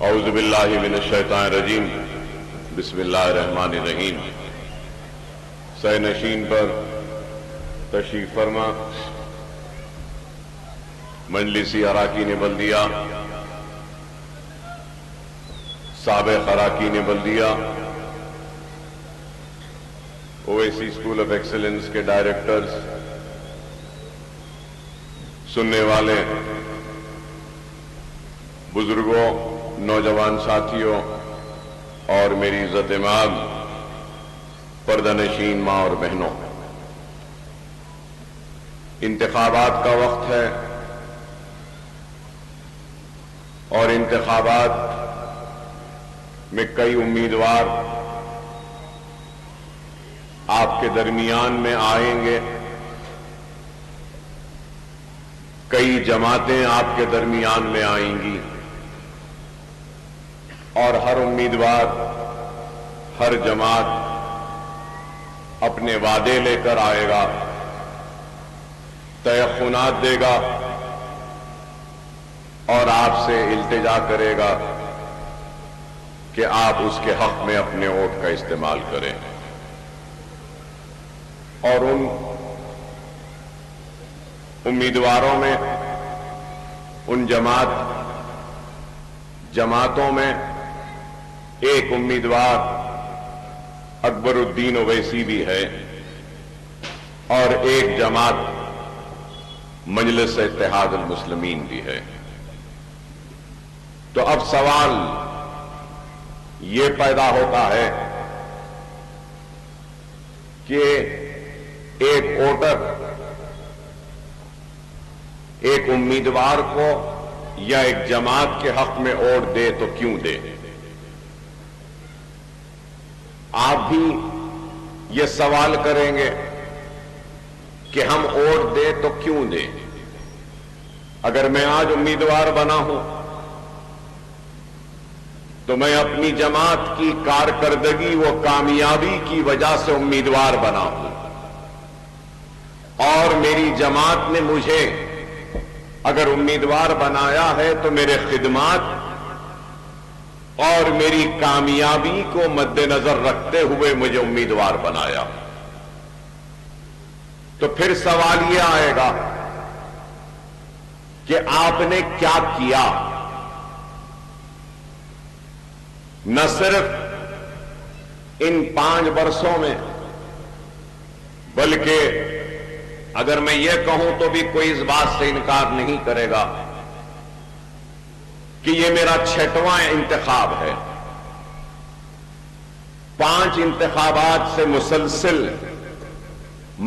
اعوذ باللہ من الشیطان الرجیم بسم اللہ الرحمن الرحیم۔ سہ نشین پر تشریف فرما مجلسی اراکین بلدیہ، سابق اراکین بلدیہ، اویسی اسکول آف ایکسلنس کے ڈائریکٹرز، سننے والے بزرگوں، نوجوان ساتھیوں اور میری عزت مآب پردہ نشین ماں اور بہنوں، انتخابات کا وقت ہے اور انتخابات میں کئی امیدوار آپ کے درمیان میں آئیں گے، کئی جماعتیں آپ کے درمیان میں آئیں گی اور ہر امیدوار، ہر جماعت اپنے وعدے لے کر آئے گا، تیقنات دے گا اور آپ سے التجا کرے گا کہ آپ اس کے حق میں اپنے ووٹ کا استعمال کریں۔ اور ان امیدواروں میں، ان جماعتوں میں ایک امیدوار اکبر الدین اویسی بھی ہے اور ایک جماعت مجلس اتحاد المسلمین بھی ہے۔ تو اب سوال یہ پیدا ہوتا ہے کہ ایک ووٹر ایک امیدوار کو یا ایک جماعت کے حق میں ووٹ دے تو کیوں دے؟ آپ بھی یہ سوال کریں گے کہ ہم ووٹ دیں تو کیوں دیں؟ اگر میں آج امیدوار بنا ہوں تو میں اپنی جماعت کی کارکردگی و کامیابی کی وجہ سے امیدوار بنا ہوں، اور میری جماعت نے مجھے اگر امیدوار بنایا ہے تو میرے خدمات اور میری کامیابی کو مد نظر رکھتے ہوئے مجھے امیدوار بنایا۔ تو پھر سوال یہ آئے گا کہ آپ نے کیا کیا؟ نہ صرف ان 5 برسوں میں، بلکہ اگر میں یہ کہوں تو بھی کوئی اس بات سے انکار نہیں کرے گا کہ یہ میرا 6واں انتخاب ہے۔ 5 انتخابات سے مسلسل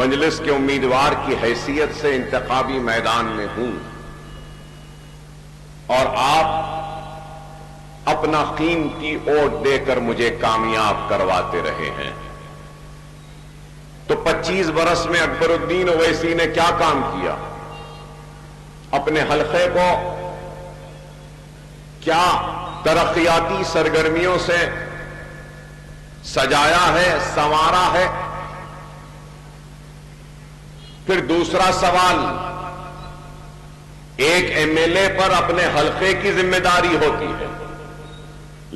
مجلس کے امیدوار کی حیثیت سے انتخابی میدان میں ہوں، اور آپ اپنا قیمتی ووٹ دے کر مجھے کامیاب کرواتے رہے ہیں۔ تو 25 برس میں اکبر الدین اویسی نے کیا کام کیا؟ اپنے حلقے کو کیا ترقیاتی سرگرمیوں سے سجایا ہے، سنوارا ہے؟ پھر دوسرا سوال، ایک ایم ایل اے پر اپنے حلقے کی ذمہ داری ہوتی ہے،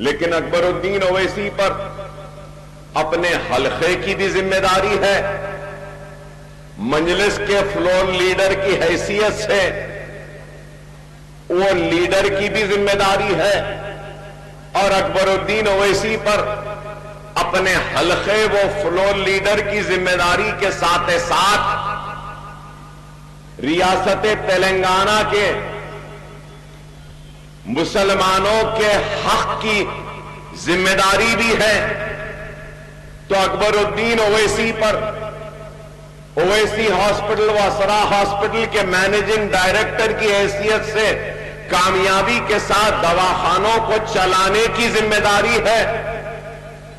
لیکن اکبر الدین اویسی پر اپنے حلقے کی بھی ذمہ داری ہے، مجلس کے فلور لیڈر کی حیثیت سے وہ لیڈر کی بھی ذمہ داری ہے، اور اکبر الدین اویسی پر اپنے حلقے و فلور لیڈر کی ذمہ داری کے ساتھ ساتھ ریاست تلنگانہ کے مسلمانوں کے حق کی ذمہ داری بھی ہے۔ تو اکبر الدین اویسی پر اویسی ہاسپٹل و اسرا ہاسپٹل کے مینیجنگ ڈائریکٹر کی حیثیت سے کامیابی کے ساتھ دواخانوں کو چلانے کی ذمہ داری ہے،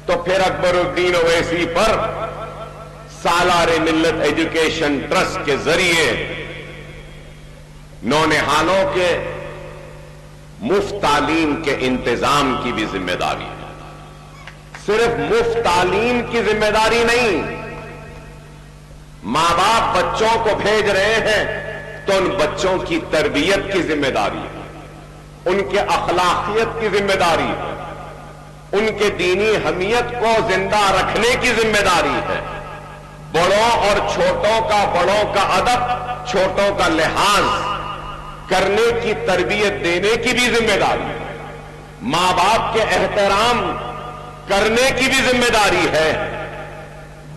تو پھر اکبر الدین اویسی پر سالار ملت ایجوکیشن ٹرسٹ کے ذریعے نونہالوں کے مفت تعلیم کے انتظام کی بھی ذمہ داری ہے۔ صرف مفت تعلیم کی ذمہ داری نہیں، ماں باپ بچوں کو بھیج رہے ہیں تو ان بچوں کی تربیت کی ذمہ داری ہے، ان کے اخلاقیت کی ذمہ داری ہے، ان کے دینی حمیت کو زندہ رکھنے کی ذمہ داری ہے، بڑوں اور چھوٹوں کا، بڑوں کا ادب، چھوٹوں کا لحاظ کرنے کی تربیت دینے کی بھی ذمہ داری ہے، ماں باپ کے احترام کرنے کی بھی ذمہ داری ہے،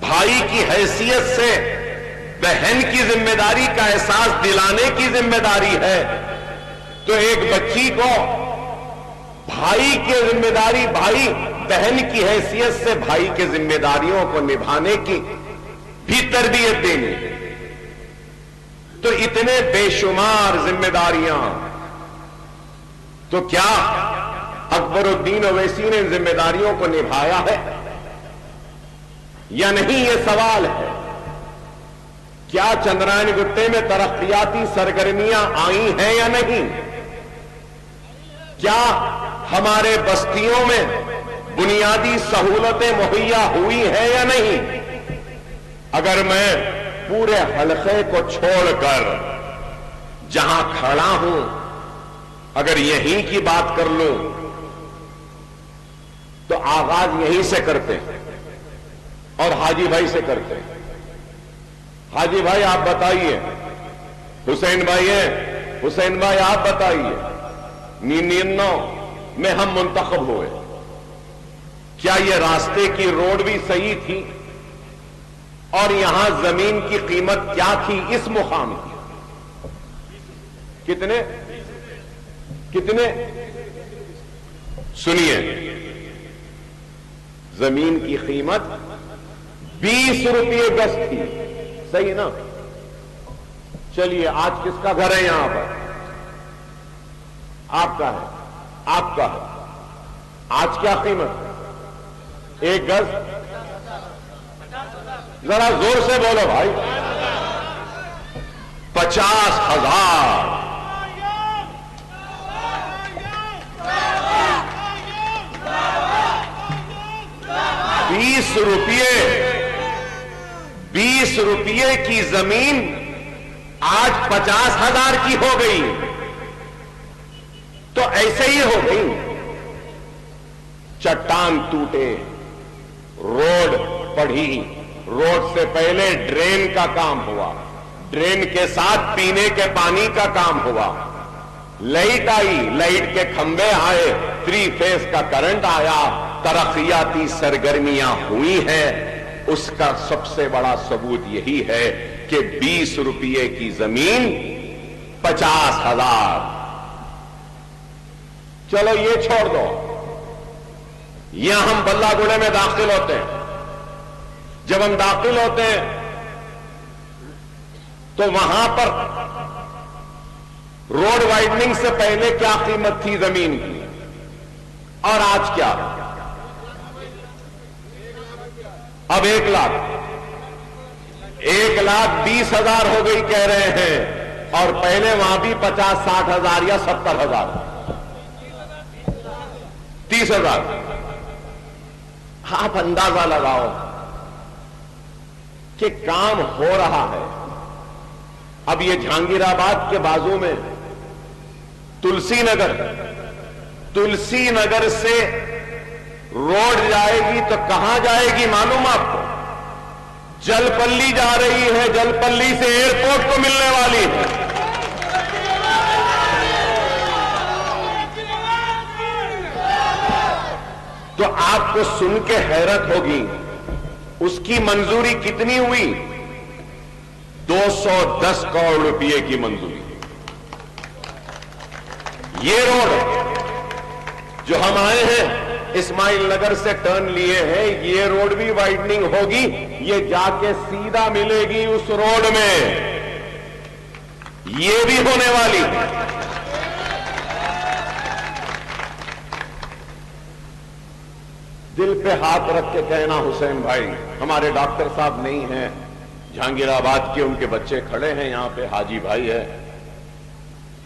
بھائی کی حیثیت سے بہن کی ذمہ داری کا احساس دلانے کی ذمہ داری ہے۔ تو ایک بچی کو بھائی کی ذمہ داری، بھائی بہن کی حیثیت سے بھائی کی ذمہ داریوں کو نبھانے کی بھی تربیت دینی، تو اتنے بے شمار ذمہ داریاں، تو کیا اکبر الدین اویسی نے ان ذمہ داریوں کو نبھایا ہے یا نہیں؟ یہ سوال ہے۔ کیا چندرائن گٹے میں ترقیاتی سرگرمیاں آئی ہیں یا نہیں؟ کیا ہمارے بستیوں میں بنیادی سہولتیں مہیا ہوئی ہیں یا نہیں؟ اگر میں پورے حلقے کو چھوڑ کر جہاں کھڑا ہوں اگر یہیں کی بات کر لوں تو آغاز یہیں سے کرتے ہیں اور حاجی بھائی سے کرتے ہیں۔ حاجی بھائی آپ بتائیے، حسین بھائی ہیں، حسین بھائی آپ بتائیے، 99 میں ہم منتخب ہوئے، کیا یہ راستے کی روڈ بھی صحیح تھی؟ اور یہاں زمین کی قیمت کیا تھی اس مقام کی؟ کتنے سنیے، زمین کی قیمت 20 روپے گز تھی، صحیح نا؟ چلیے آج کس کا گھر ہے یہاں پر؟ آپ کا ہے، آپ کا ہے۔ آج کیا قیمت؟ ایک گز ذرا زور سے بولو بھائی، 50,000۔ 20 روپے کی زمین آج 50,000 کی ہو گئی، تو ایسے ہی ہو گئی۔ چٹان ٹوٹے، روڈ پڑھی، روڈ سے پہلے ڈرین کا کام ہوا، ڈرین کے ساتھ پینے کے پانی کا کام ہوا، لائٹ آئی، لائٹ کے کھمبے آئے، 3 فیز کا کرنٹ آیا، ترقیاتی سرگرمیاں ہوئی ہیں۔ اس کا سب سے بڑا ثبوت یہی ہے کہ 20 روپے کی زمین 50,000۔ چلو یہ چھوڑ دو، یہاں ہم بلہ گڑے میں داخل ہوتے ہیں، جب ہم داخل ہوتے ہیں تو وہاں پر روڈ وائڈننگ سے پہلے کیا قیمت تھی زمین کی اور آج کیا؟ اب 1,20,000 ہو گئی کہہ رہے ہیں، اور پہلے وہاں بھی 50-60,000 یا 70,000، 30,000۔ آپ اندازہ لگاؤ کہ کام ہو رہا ہے۔ اب یہ جہانگیر آباد کے بازو میں تلسی نگر سے روڈ جائے گی تو کہاں جائے گی معلوم آپ کو؟ جل پلی جا رہی ہے، جل پلی سے ایئرپورٹ کو ملنے والی ہے۔ تو آپ کو سن کے حیرت ہوگی، اس کی منظوری کتنی ہوئی؟ 210 کروڑ روپے کی منظوری۔ یہ روڈ جو ہم آئے ہیں اسماعیل نگر سے ٹرن لیے ہیں، یہ روڈ بھی وائڈننگ ہوگی، یہ جا کے سیدھا ملے گی اس روڈ میں، یہ بھی ہونے والی ہے۔ دل پہ ہاتھ رکھ کے کہنا حسین بھائی، ہمارے ڈاکٹر صاحب نہیں ہیں جہانگیر آباد کے، ان کے بچے کھڑے ہیں یہاں پہ، حاجی بھائی ہے،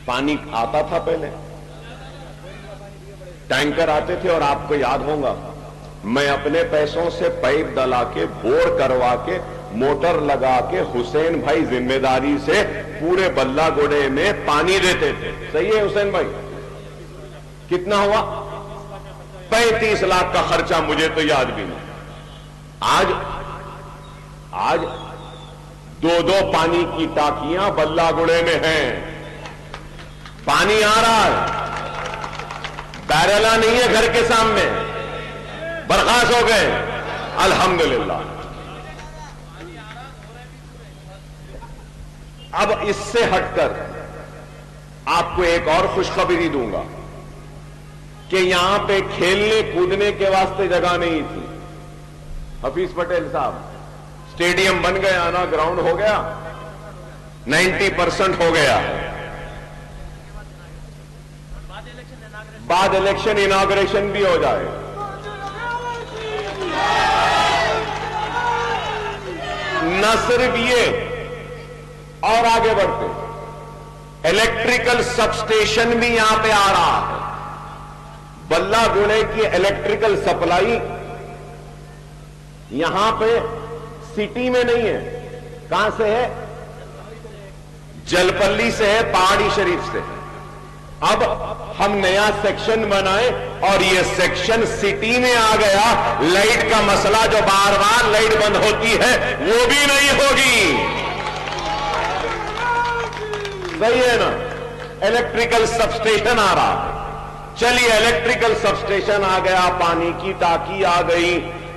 پانی آتا تھا پہلے، ٹینکر آتے تھے، اور آپ کو یاد ہوگا میں اپنے پیسوں سے پائپ ڈلا کے، بور کروا کے، موٹر لگا کے حسین بھائی ذمہ داری سے پورے بلہ گوڑے میں پانی دیتے تھے، صحیح ہے حسین بھائی؟ کتنا ہوا؟ 35 لاکھ کا خرچہ، مجھے تو یاد بھی نہیں۔ آج 2 پانی کی ٹانکیاں بلہ گڑے میں ہیں، پانی آ رہا ہے، بیرلا نہیں ہے گھر کے سامنے، برخاست ہو گئے الحمدللہ۔ اب اس سے ہٹ کر آپ کو ایک اور خوشخبری دوں گا کہ یہاں پہ کھیلنے کودنے کے واسطے جگہ نہیں تھی۔ حفیظ پٹیل صاحب، اسٹیڈیم بن گیا نا، گراؤنڈ ہو گیا، 90% ہو گیا، بعد الیکشن اناگریشن بھی ہو جائے۔ نہ صرف یہ، اور آگے بڑھتے، الیکٹریکل سب اسٹیشن بھی یہاں پہ آ رہا ہے۔ بلہ گڑے کی الیکٹریکل سپلائی یہاں پہ سٹی میں نہیں ہے، کہاں سے ہے؟ جلپلی سے ہے، پہاڑی شریف سے۔ اب ہم نیا سیکشن بنائے اور یہ سیکشن سٹی میں آ گیا، لائٹ کا مسئلہ جو بار بار لائٹ بند ہوتی ہے وہ بھی نہیں ہوگی۔ صحیح ہے نا؟ الیکٹریکل سب اسٹیشن آ رہا، چلیے الیکٹریکل سب اسٹیشن آ گیا، پانی کی ٹانکی آ گئی،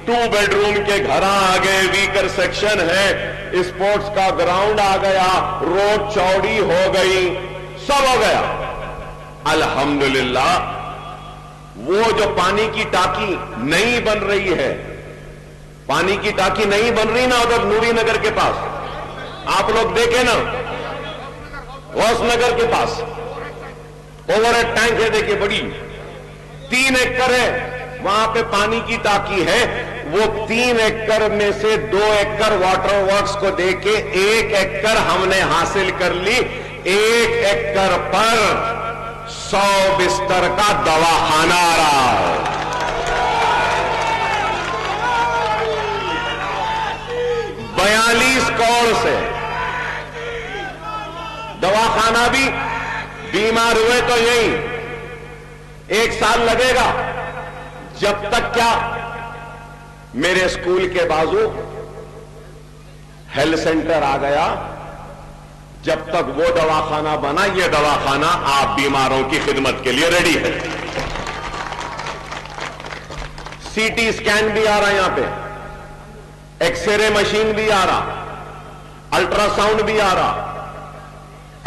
2 بیڈ روم کے گھر آ گئے، ویکر سیکشن ہے، اسپورٹس کا گراؤنڈ آ گیا، روڈ چوڑی ہو گئی، سب ہو گیا الحمدللہ۔ وہ جو پانی کی ٹانکی نہیں بن رہی ہے، پانی کی ٹانکی نہیں بن رہی نا ادھر نوری نگر کے پاس، آپ لوگ دیکھیں نا، غوث نگر کے پاس اوور ہیڈ ٹینک ہے، دیکھیں بڑی، 3 ایکڑ ہے، وہاں پہ پانی کی ٹانکی ہے۔ وہ 3 ایکڑ میں سے 2 ایکڑ واٹر ورکس کو دے کے 1 ایکڑ ہم نے حاصل کر لی۔ 1 ایکڑ پر 100 بستر کا دواخانہ آ رہا ہے۔ 42 کروڑ سے دواخانہ بھی، بیمار ہوئے تو یہی 1 سال لگے گا، جب تک کیا میرے اسکول کے بازو ہیلتھ سینٹر آ گیا، جب تک وہ دواخانہ بنا، یہ دواخانہ آپ بیماروں کی خدمت کے لیے ریڈی ہے۔ سی ٹی اسکین بھی آ رہا یہاں پہ، ایکس رے مشین بھی آ رہا، الٹرا ساؤنڈ بھی آ رہا،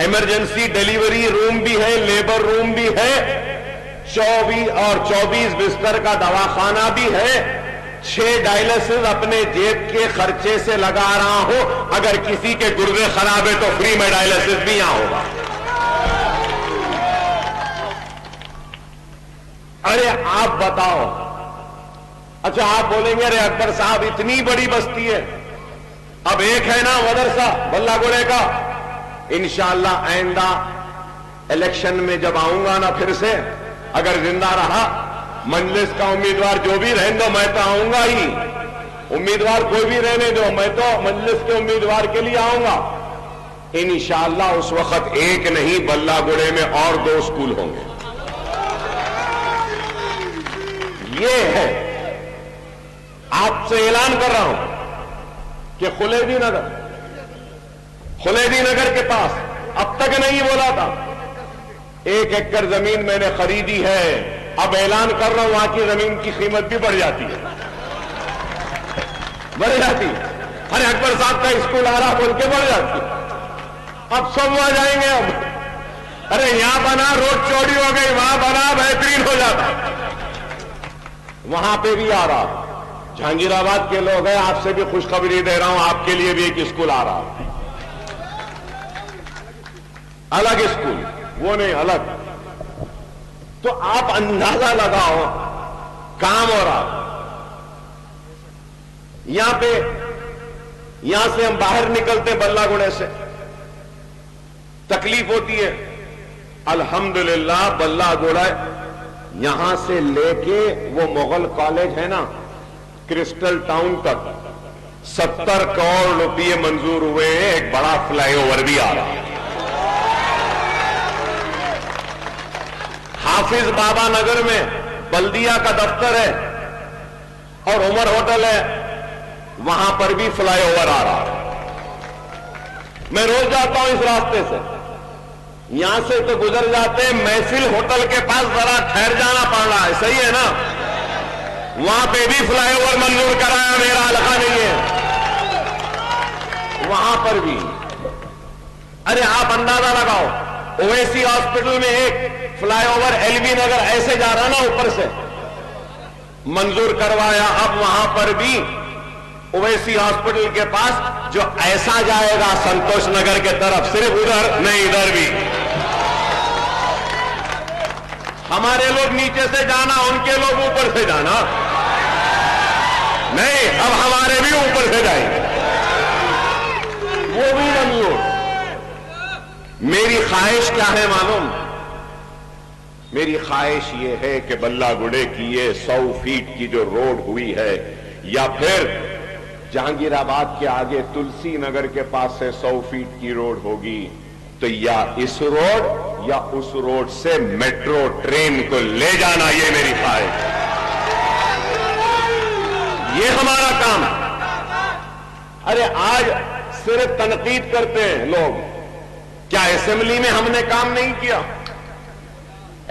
ایمرجنسی ڈیلیوری روم بھی ہے، لیبر روم بھی ہے، 24 بستر کا دواخانہ بھی ہے، 6 ڈائلسس اپنے جیب کے خرچے سے لگا رہا ہوں، اگر کسی کے گردے خراب ہے تو فری میں ڈائلسس بھی یہاں ہوگا۔ ارے آپ بتاؤ، اچھا آپ بولیں گے ارے اکبر صاحب اتنی بڑی بستی ہے، اب ایک ہے نا مدرسہ بلہ گڑے کا، انشاءاللہ آئندہ الیکشن میں جب آؤں گا نا پھر سے، اگر زندہ رہا، مجلس کا امیدوار جو بھی رہنے دو، میں تو آؤں گا ہی، امیدوار کوئی بھی رہنے دو، میں تو مجلس کے امیدوار کے لیے آؤں گا انشاءاللہ۔ اس وقت ایک نہیں بلہ گڑے میں اور 2 اسکول ہوں گے۔ یہ ہے، آپ سے اعلان کر رہا ہوں کہ خلیدی نگر کے پاس اب تک نہیں بولا تھا، 1 ایکڑ زمین میں نے خریدی ہے، اب اعلان کر رہا ہوں وہاں کی زمین کی قیمت بھی بڑھ جاتی ہے، بڑھ جاتی ہے۔ ارے اکبر صاحب کا اسکول آ رہا بول کے بڑھ جاتی ہے، اب سب وہاں جائیں گے۔ اب ارے یہاں بنا روڈ چوڑی ہو گئی، وہاں بنا بہترین ہو جاتا، وہاں پہ بھی آ رہا۔ جہانگیر آباد کے لوگ ہیں، آپ سے بھی خوشخبری دے رہا ہوں، آپ کے لیے بھی ایک اسکول آ رہا، الگ اسکول، وہ نہیں الگ۔ تو آپ اندازہ لگاؤ، کام ہو رہا یہاں پہ۔ یہاں سے ہم باہر نکلتے بلہ گڑے سے، تکلیف ہوتی ہے، الحمدللہ بلہ گڑا یہاں سے لے کے وہ مغل کالج ہے نا کرسٹل ٹاؤن تک 70 کروڑ روپے منظور ہوئے ہیں، ایک بڑا فلائی اوور بھی آ رہا ہے۔ حافظ بابا نگر میں بلدیہ کا دفتر ہے اور عمر ہوٹل ہے، وہاں پر بھی فلائی اوور آ رہا ہے۔ میں روز جاتا ہوں اس راستے سے، یہاں سے تو گزر جاتے ہیں، محفل ہوٹل کے پاس ذرا ٹھہر جانا پڑ رہا ہے، صحیح ہے نا؟ وہاں پہ بھی فلائی اوور منظور کرایا، میرا حلقہ نہیں ہے، وہاں پر بھی۔ ارے آپ اندازہ لگاؤ، اویسی ہاسپٹل میں ایک fly over L B Nagar ایسے جا رہا نا اوپر سے، منظور کروایا، اب وہاں پر بھی اویسی ہاسپٹل کے پاس جو ایسا جائے گا سنتوش نگر کے طرف، صرف ادھر نہیں ادھر بھی۔ ہمارے لوگ نیچے سے جانا، ان کے لوگ اوپر سے جانا، نہیں اب ہمارے بھی اوپر سے جائیں گے، وہ بھی منظور۔ میری خواہش کیا ہے معلوم؟ میری خواہش یہ ہے کہ بلہ گڑے کی یہ 100 فیٹ کی جو روڈ ہوئی ہے، یا پھر جہانگیر آباد کے آگے تلسی نگر کے پاس سے 100 فیٹ کی روڈ ہوگی، تو یا اس روڈ یا اس روڈ سے میٹرو ٹرین کو لے جانا، یہ میری خواہش ہے، یہ ہمارا کام۔ ارے آج صرف تنقید کرتے ہیں لوگ، کیا اسمبلی میں ہم نے کام نہیں کیا؟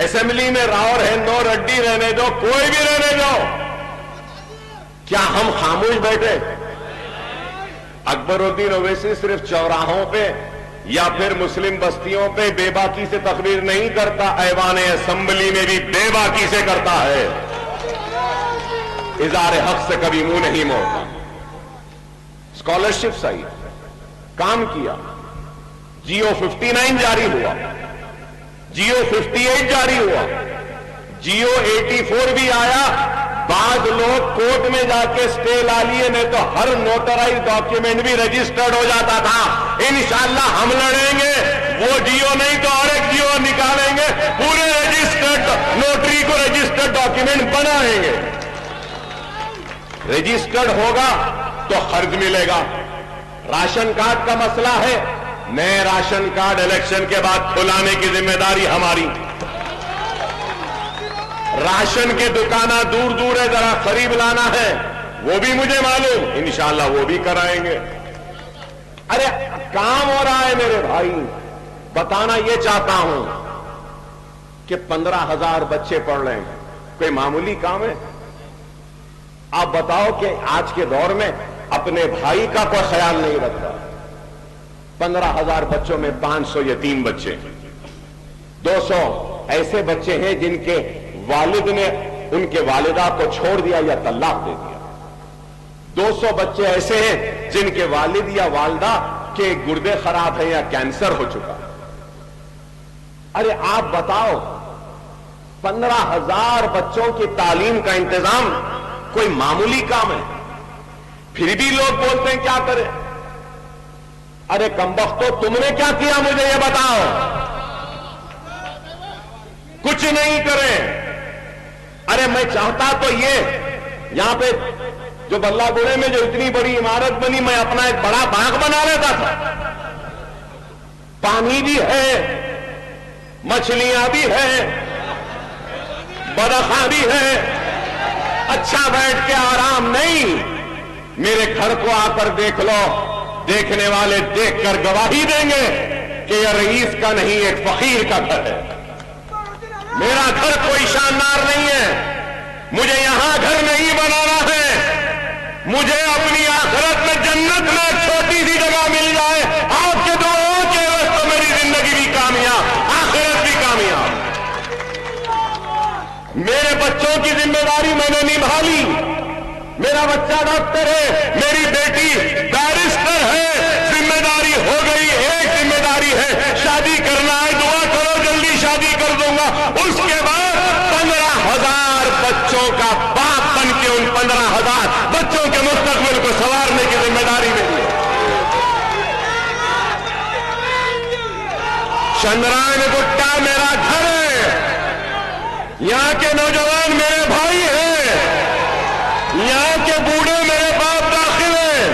اسمبلی میں راؤ رہنے دو، رڈی رہنے دو، کوئی بھی رہنے دو، کیا ہم خاموش بیٹھے؟ اکبر الدین اویسی صرف چوراہوں پہ یا پھر مسلم بستیوں پہ بے باکی سے تقریر نہیں کرتا، ایوان اسمبلی میں بھی بے باکی سے کرتا ہے، اظہار حق سے کبھی منہ نہیں موڑتا۔ اسکالرشپ صحیح کام کیا، جیو 59 جاری ہوا، جیو 58 جاری ہوا، جیو 84 بھی آیا، بعض لوگ کورٹ میں جا کے سٹے لا لیے، نہیں تو ہر نوٹرائز ڈاکیومنٹ بھی رجسٹرڈ ہو جاتا تھا۔ انشاءاللہ ہم لڑیں گے، وہ جیو نہیں تو اور ایک جیو نکالیں گے، پورے رجسٹرڈ نوٹری کو رجسٹرڈ ڈاکیومنٹ بنائیں گے، رجسٹرڈ ہوگا تو خرچ ملے گا۔ راشن کارڈ کا مسئلہ ہے، نئے راشن کارڈ الیکشن کے بعد کھلانے کی ذمہ داری ہماری۔ راشن کے دکانہ دور دور ہے، ذرا قریب لانا ہے، وہ بھی مجھے معلوم، انشاءاللہ وہ بھی کرائیں گے۔ ارے کام ہو رہا ہے میرے بھائی، بتانا یہ چاہتا ہوں کہ 15,000 بچے پڑھ رہے ہیں، کوئی معمولی کام ہے؟ آپ بتاؤ کہ آج کے دور میں اپنے بھائی کا کوئی خیال نہیں رکھتا۔ 15,000 بچوں میں 500 یتیم بچے، 200 ایسے بچے ہیں جن کے والد نے ان کے والدہ کو چھوڑ دیا یا طلاق دے دیا، 200 بچے ایسے ہیں جن کے والد یا والدہ کے گردے خراب ہیں یا کینسر ہو چکا۔ ارے آپ بتاؤ 15,000 بچوں کی تعلیم کا انتظام کوئی معمولی کام ہے؟ پھر بھی لوگ بولتے ہیں کیا کریں؟ ارے کمبختو تم نے کیا کیا مجھے یہ بتاؤ؟ کچھ نہیں کریں۔ ارے میں چاہتا تو یہ، یہاں پہ جو بلہ گڑے میں جو اتنی بڑی عمارت بنی، میں اپنا ایک بڑا باغ بنا لیتا تھا، پانی بھی ہے، مچھلیاں بھی ہیں، برخاں بھی ہے، اچھا بیٹھ کے آرام نہیں۔ میرے گھر کو آ کر دیکھ لو، دیکھنے والے دیکھ کر گواہی دیں گے کہ یہ رئیس کا نہیں ایک فقیر کا گھر ہے۔ میرا گھر کوئی شاندار نہیں ہے، مجھے یہاں گھر نہیں بنانا ہے، مجھے اپنی آخرت میں جنت میں ایک چھوٹی سی جگہ مل جائے، آپ کے دعاؤں کے وقت تو میری زندگی بھی کامیاب، آخرت بھی کامیاب۔ میرے بچوں کی ذمہ داری میں نے نبھا لی، میرا بچہ ڈاکٹر ہے، میری بیٹی بیرسٹر ہے، ذمہ داری ہو گئی۔ ایک ذمہ داری ہے، شادی کرنا ہے، دعا کرو جلدی شادی کر دوں گا۔ اس کے بعد 15,000 بچوں کا باپ بن کے ان 15,000 بچوں کے مستقبل کو سنوارنے کی ذمہ داری میری ہے۔ چندرائن گٹا میرا گھر ہے، یہاں کے نوجوان میرے بھائی ہیں، یہاں کے بوڑھے میرے باپ داخل ہیں،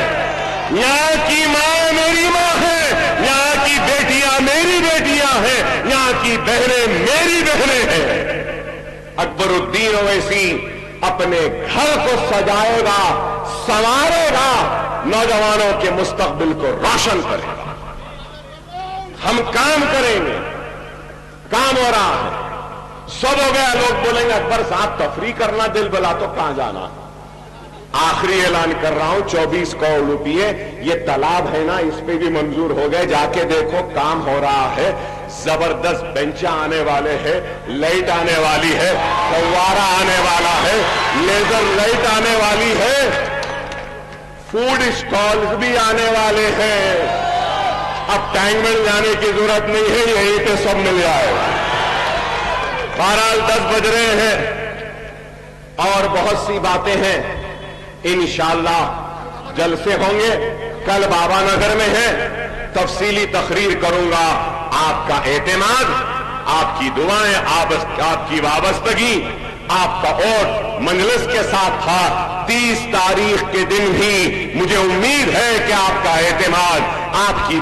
یہاں کی ماں میری ماں ہے، یہاں کی بیٹیاں میری بیٹیاں ہیں، یہاں کی بہنیں میری بہنیں ہیں۔ اکبر الدین اویسی اپنے گھر کو سجائے گا، سنوارے گا، نوجوانوں کے مستقبل کو روشن کرے گا۔ ہم کام کریں گے، کام ہو رہا ہے، سب ہو گیا۔ لوگ بولیں گے اکبر صاحب تفریح کرنا دل بلا تو کہاں جانا؟ آخری اعلان کر رہا ہوں، 24 کروڑ روپئے یہ تالاب ہے نا، اس پہ بھی منظور ہو گئے، جا کے دیکھو کام ہو رہا ہے۔ زبردست بینچاں آنے والے ہیں، لائٹ آنے والی ہے، فوارہ آنے والا ہے، لیزر لائٹ آنے والی ہے، فوڈ اسٹالز بھی آنے والے ہیں۔ اب ٹینک میں جانے کی ضرورت نہیں ہے، یہیں پہ سب مل جائے گا۔ بہرحال 10 بج رہے ہیں اور بہت سی باتیں ہیں، انشاءاللہ جلسے ہوں گے۔ کل بابا نگر میں ہے، تفصیلی تقریر کروں گا۔ آپ کا اعتماد، آپ کی دعائیں، آپ کی وابستگی، آپ کا ووٹ مجلس کے ساتھ تھا۔ 30 تاریخ کے دن بھی مجھے امید ہے کہ آپ کا اعتماد، آپ کی